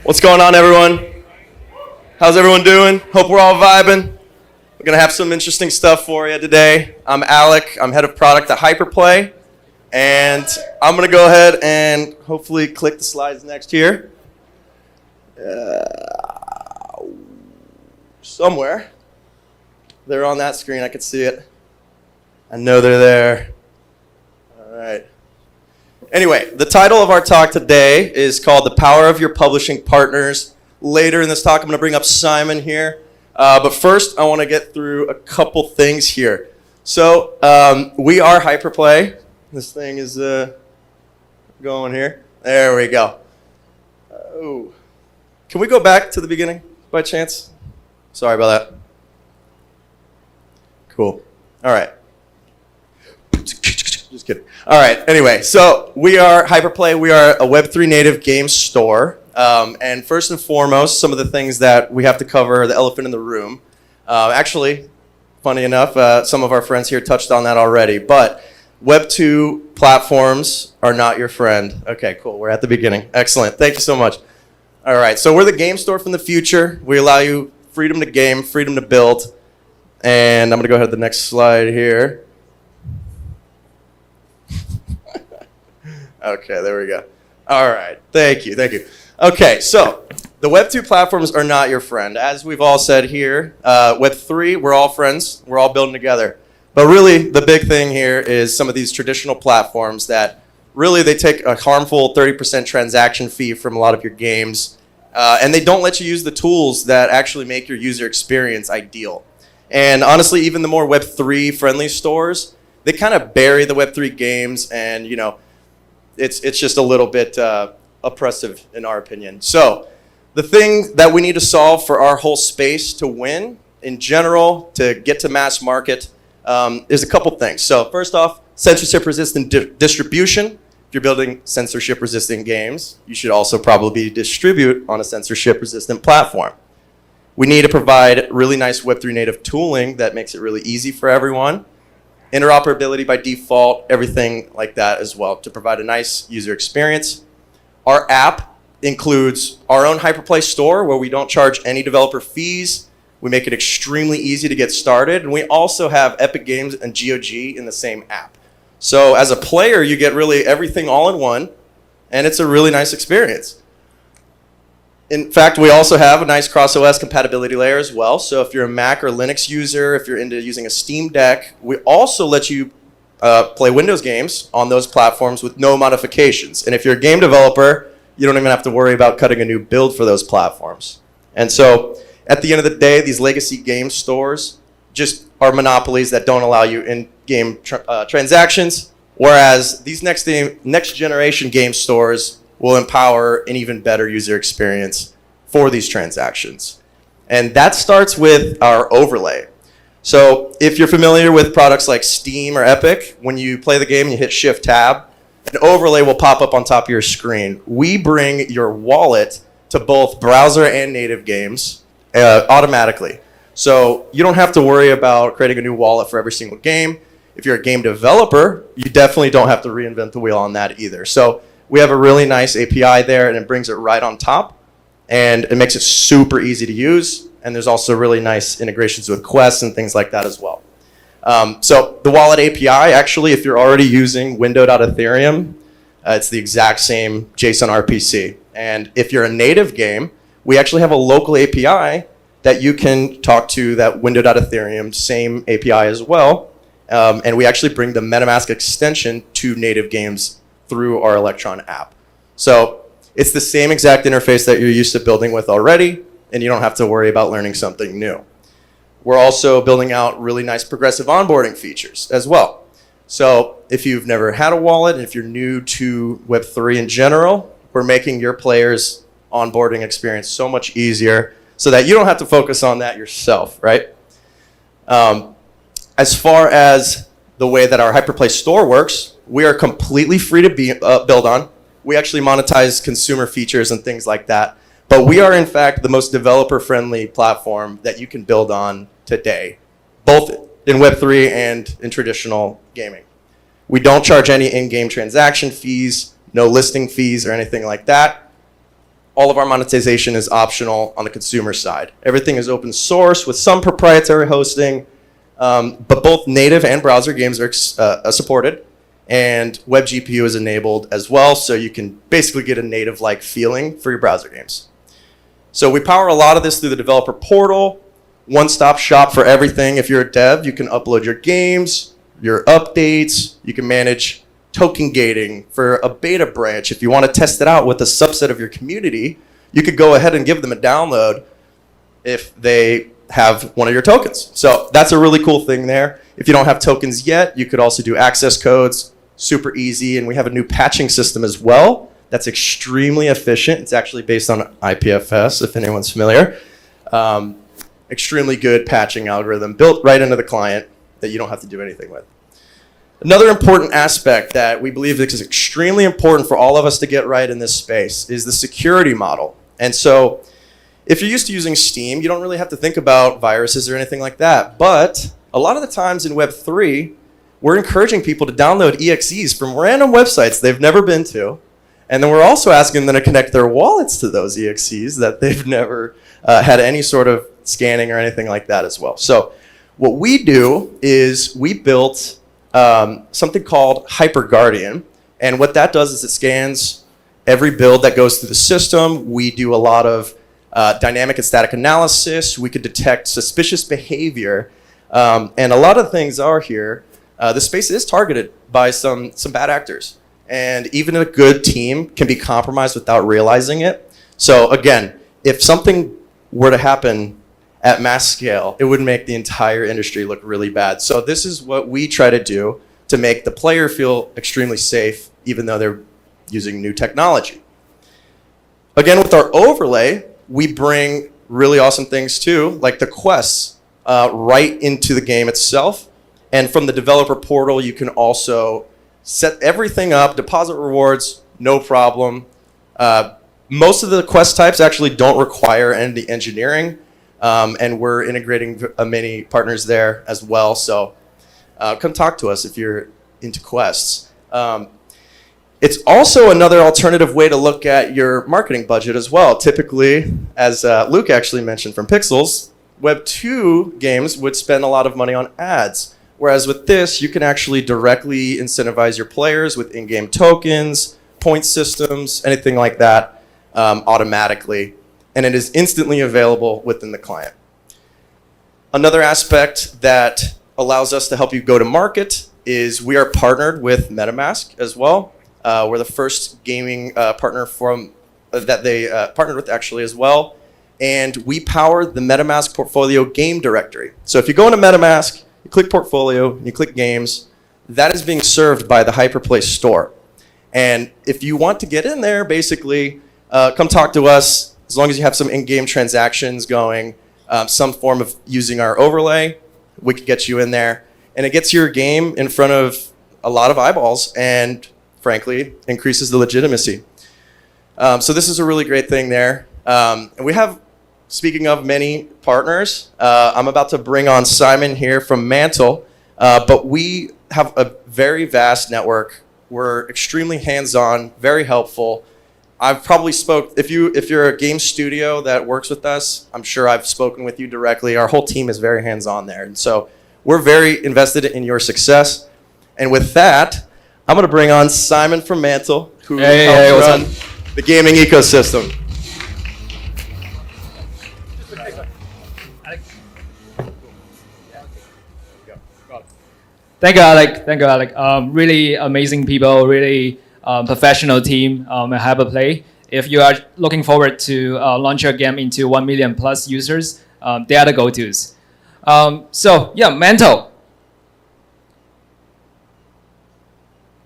What's going on, everyone? How's everyone doing? Hope we're all vibing. We're going to have some interesting stuff for you today. I'm Alec. I'm head of product at HyperPlay. And I'm going to go ahead and hopefully click the slides next here. Somewhere. They're on that screen. I can see it. I know they're there. All right. Anyway, the title of our talk today is called The Power of Your Publishing Partners. Later in this talk, I'm going to bring up Simon here. But first, I want to get through a couple things here. So we are HyperPlay. This thing is going here. There we go. Oh. Can we go back to the beginning by chance? Sorry about that. Cool. All right. Just kidding. All right. Anyway, so we are HyperPlay. We are a Web3 native game store. And first and foremost, some of the things that we have to cover, the elephant in the room. Actually, funny enough, some of our friends here touched on that already. But Web 2 platforms are not your friend. Okay, cool. We're at the beginning. Excellent. Thank you so much. All right. So we're the game store from the future. We allow you freedom to game, freedom to build. And I'm going to go ahead to the next slide here. Okay, there we go. All right. Thank you. Thank you. Okay, so the Web 2 platforms are not your friend. As we've all said here, Web 3, we're all friends. We're all building together. But really, the big thing here is some of these traditional platforms that really they take a harmful 30% transaction fee from a lot of your games. And they don't let you use the tools that actually make your user experience ideal. And honestly, even the more Web 3 friendly stores, they kind of bury the Web 3 games, and you know, it's just a little bit oppressive in our opinion. So the thing that we need to solve for our whole space to win in general, to get to mass market, is a couple things. So first off, censorship resistant distribution. If you're building censorship resistant games, you should also probably distribute on a censorship resistant platform. We need to provide really nice Web3 native tooling that makes it really easy for everyone. Interoperability by default, everything like that as well, to provide a nice user experience. Our app includes our own HyperPlay store where we don't charge any developer fees. We make it extremely easy to get started. And we also have Epic Games and GOG in the same app. So as a player, you get really everything all in one, and it's a really nice experience. In fact, we also have a nice cross-OS compatibility layer as well. So if you're a Mac or Linux user, if you're into using a Steam Deck, we also let you play Windows games on those platforms with no modifications. And if you're a game developer, you don't even have to worry about cutting a new build for those platforms. And so at the end of the day, these legacy game stores just are monopolies that don't allow you in-game transactions, whereas these next generation game stores will empower an even better user experience for these transactions. And that starts with our overlay. So if you're familiar with products like Steam or Epic, when you play the game and you hit Shift-Tab, an overlay will pop up on top of your screen. We bring your wallet to both browser and native games automatically. So you don't have to worry about creating a new wallet for every single game. If you're a game developer, you definitely don't have to reinvent the wheel on that either. So we have a really nice API there, and it brings it right on top, and it makes it super easy to use. And there's also really nice integrations with Quest and things like that as well. So the wallet API, actually, if you're already using window.ethereum, it's the exact same JSON RPC. And if you're a native game, we actually have a local API that you can talk to that window.ethereum, same API as well. And we actually bring the MetaMask extension to native games through our Electron app. So it's the same exact interface that you're used to building with already, and you don't have to worry about learning something new. We're also building out really nice progressive onboarding features as well. So if you've never had a wallet, and if you're new to Web3 in general, we're making your players' onboarding experience so much easier so that you don't have to focus on that yourself, right? As far as the way that our HyperPlay store works, we are completely free to build on. We actually monetize consumer features and things like that. But we are, in fact, the most developer-friendly platform that you can build on today, both in Web3 and in traditional gaming. We don't charge any in-game transaction fees, no listing fees or anything like that. all of our monetization is optional on the consumer side. Everything is open source with some proprietary hosting, but both native and browser games are supported, and web GPU is enabled as well, so you can basically get a native-like feeling for your browser games. So we power a lot of this through the developer portal, one-stop shop for everything. If you're a dev, you can upload your games, your updates, you can manage token gating for a beta branch. If you want to test it out with a subset of your community, you could go ahead and give them a download if they have one of your tokens. So that's a really cool thing there. If you don't have tokens yet, you could also do access codes, super easy. And we have a new patching system as well that's extremely efficient. It's actually based on IPFS, if anyone's familiar. Extremely good patching algorithm built right into the client that you don't have to do anything with. Another important aspect that we believe is extremely important for all of us to get right in this space is the security model. And so if you're used to using Steam, you don't really have to think about viruses or anything like that. But a lot of the times in Web3, we're encouraging people to download EXEs from random websites they've never been to. And then we're also asking them to connect their wallets to those EXEs that they've never had any sort of scanning or anything like that as well. So what we do is we built something called HyperGuardian. And what that does is it scans every build that goes through the system. We do a lot of dynamic and static analysis. We could detect suspicious behavior. And a lot of things are here. The space is targeted by some bad actors. And even a good team can be compromised without realizing it. So again, if something were to happen at mass scale, it would make the entire industry look really bad. So this is what we try to do to make the player feel extremely safe, even though they're using new technology. Again, with our overlay, we bring really awesome things too, like the quests right into the game itself. And from the developer portal, you can also set everything up, deposit rewards, no problem. Most of the quest types actually don't require any engineering, and we're integrating many partners there as well. So come talk to us if you're into quests. It's also another alternative way to look at your marketing budget as well. Typically, as Luke actually mentioned from Pixels, Web 2 games would spend a lot of money on ads. Whereas with this, you can actually directly incentivize your players with in-game tokens, point systems, anything like that automatically. And it is instantly available within the client. Another aspect that allows us to help you go to market is we are partnered with MetaMask as well. We're the first gaming partner that they partnered with actually as well. And we power the MetaMask portfolio game directory. So if you go into MetaMask, you click portfolio, you click games, that is being served by the HyperPlay store. And if you want to get in there, basically, come talk to us. As long as you have some in-game transactions going, some form of using our overlay, we can get you in there. And it gets your game in front of a lot of eyeballs and, frankly, increases the legitimacy. So this is a really great thing there. And we have, speaking of many partners, I'm about to bring on Simon here from Mantle, but we have a very vast network. We're extremely hands-on, very helpful. I've probably if you're a game studio that works with us, I'm sure I've spoken with you directly. Our whole team is very hands-on there. And so we're very invested in your success. And with that, I'm going to bring on Simon from Mantle, who helps run the gaming ecosystem. Thank you, Alec. Thank you, Alec. Really amazing people, really professional team at HyperPlay. If you are looking forward to launch your game into 1 million plus users, they are the go-tos. So yeah, Mantle.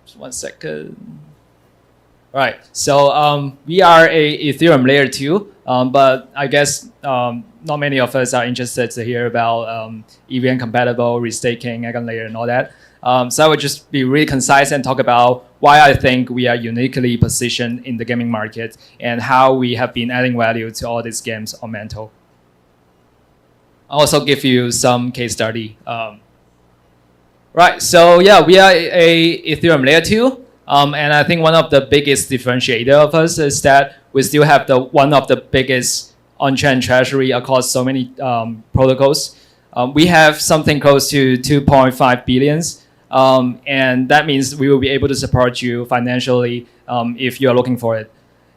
Just 1 second. All right, so we are a Ethereum layer 2, but I guess not many of us are interested to hear about EVM compatible restaking, EigenLayer, and all that. So I would just be really concise and talk about why I think we are uniquely positioned in the gaming market and how we have been adding value to all these games on Mantle. I'll also give you some case study. Right, so yeah, we are a Ethereum layer 2. And I think one of the biggest differentiator of us is that we still have one of the biggest on-chain treasury across so many protocols. We have something close to 2.5 billions, and that means we will be able to support you financially if you are looking for it.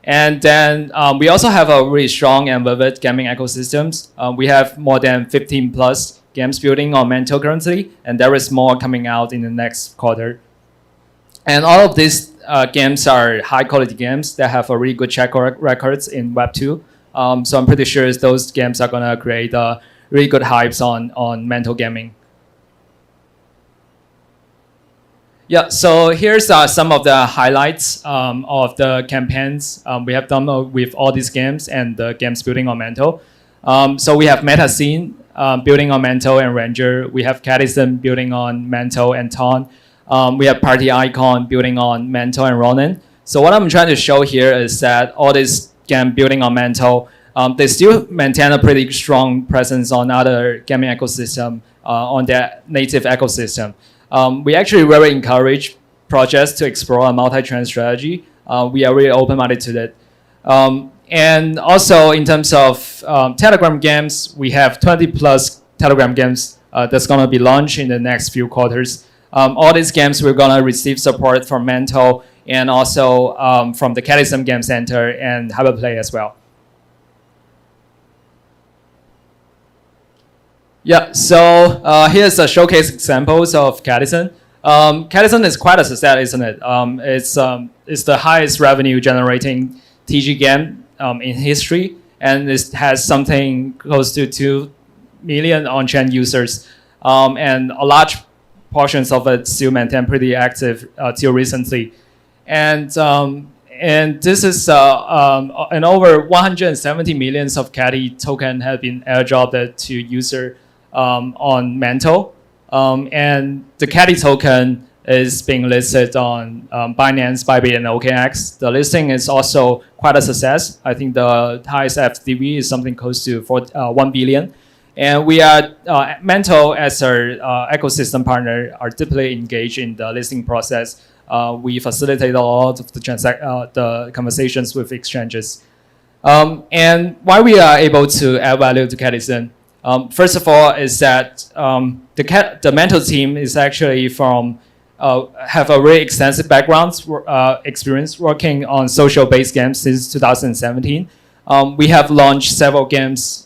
And then we also have a really strong and vivid gaming ecosystems. We have more than 15 plus games building on Mantle currently, and there is more coming out in the next quarter. And all of these games are high quality games that have a really good track records in Web 2. So I'm pretty sure those games are gonna create really good hypes on Mantle gaming. Yeah, so here's some of the highlights of the campaigns we have done with all these games and the games building on Mantle. So we have Meta Scene building on Mantle and Ranger. We have Cadison building on Mantle and Ton. We have Party Icon building on Mantle and Ronin. So what I'm trying to show here is that all this game building on Mantle, they still maintain a pretty strong presence on other gaming ecosystem, on their native ecosystem. We actually very encourage projects to explore a multi-chain strategy. We are really open-minded to that. And also in terms of Telegram games, we have 20 plus Telegram games that's gonna be launched in the next few quarters. All these games we're gonna receive support from Mantle and also from the Cadison Game Center and HyperPlay as well. Yeah, so here's a showcase examples of Cadison. Cadison is quite a success, isn't it? It's the highest revenue generating TG game in history, and it has something close to 2 million on-chain users, and a large portions of it still maintain pretty active till recently. And this is and over 170 millions of Caddy token have been airdropped to user on Mantle. And the Caddy token is being listed on Binance, Bybit, and OKX. The listing is also quite a success. I think the highest FTV is something close to 1 billion. And we are, Mantle as our ecosystem partner, are deeply engaged in the listing process. We facilitate a lot of the conversations with exchanges. And why we are able to add value to Cadison, first of all, is that the Mantle team is actually have a very extensive background experience working on social-based games since 2017. We have launched several games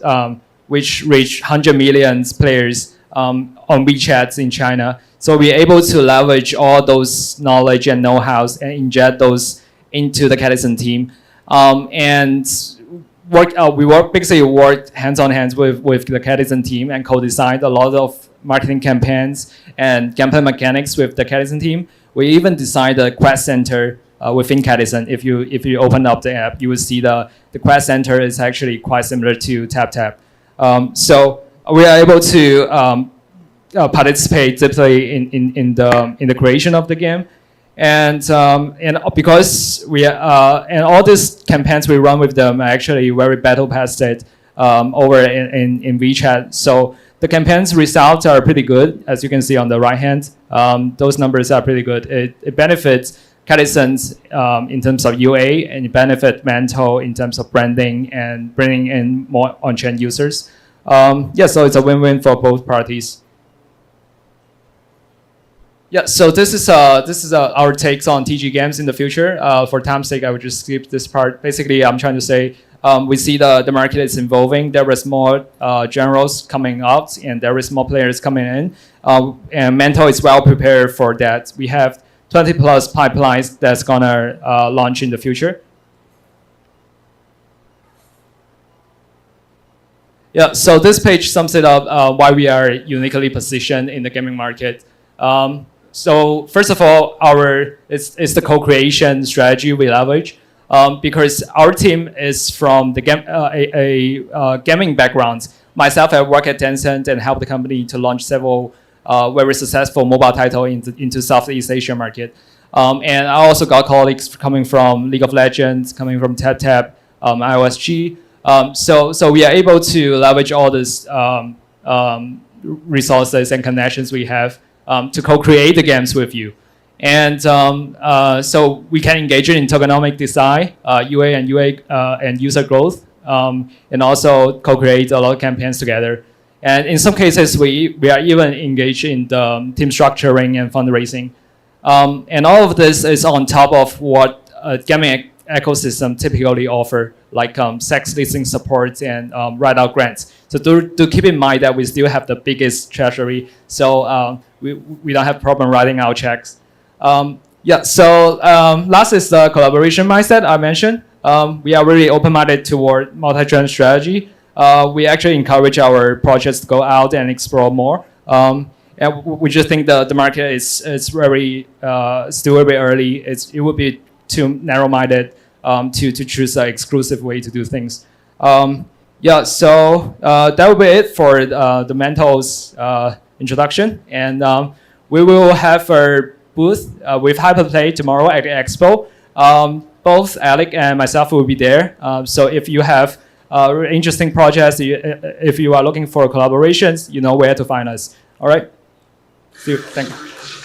which reach 100 million players on WeChat in China. So we're able to leverage all those knowledge and know-hows and inject those into the Cadison team. And we basically worked hands on hands with the Cadison team and co-designed a lot of marketing campaigns and gameplay mechanics with the Cadison team. We even designed a quest center within Cadison. If you open up the app, you will see the quest center is actually quite similar to TapTap. So we are able to participate deeply in the creation of the game, and because we and all these campaigns we run with them are actually very battle tested over in WeChat. So the campaigns results are pretty good, as you can see on the right hand. Those numbers are pretty good. It benefits Cadison's in terms of UA, and it benefits Mantle in terms of branding and bringing in more on-chain users. Yeah, so it's a win-win for both parties. Yeah, so this is our takes on TG games in the future. For time's sake, I would just skip this part. Basically, I'm trying to say we see the market is evolving. There is more generals coming out, and there is more players coming in. And Mantle is well prepared for that. We have 20 plus pipelines that's gonna launch in the future. Yeah, so this page sums it up why we are uniquely positioned in the gaming market. So first of all, it's the co-creation strategy we leverage because our team is from the gaming background. Myself, I work at Tencent and helped the company to launch several very successful mobile titles into Southeast Asia market. And I also got colleagues coming from League of Legends, coming from TapTap, IOSG. So we are able to leverage all these resources and connections we have to co-create the games with you. And so we can engage in tokenomic design, UA and and user growth, and also co-create a lot of campaigns together. And in some cases, we are even engaged in the team structuring and fundraising. And all of this is on top of what a gaming ecosystem typically offer, like sex listing support and write-out grants. So do keep in mind that we still have the biggest treasury, so we don't have problem writing out checks. Last is the collaboration mindset I mentioned. We are really open-minded toward multi-trend strategy. We actually encourage our projects to go out and explore more. And we just think the market is very still very early. It would be too narrow-minded to choose an exclusive way to do things. That will be it for the Mantle's introduction. And we will have a booth with HyperPlay tomorrow at the Expo. Both Alec and myself will be there. So if you have interesting projects, if you are looking for collaborations, you know where to find us. All right. See you. Thank you.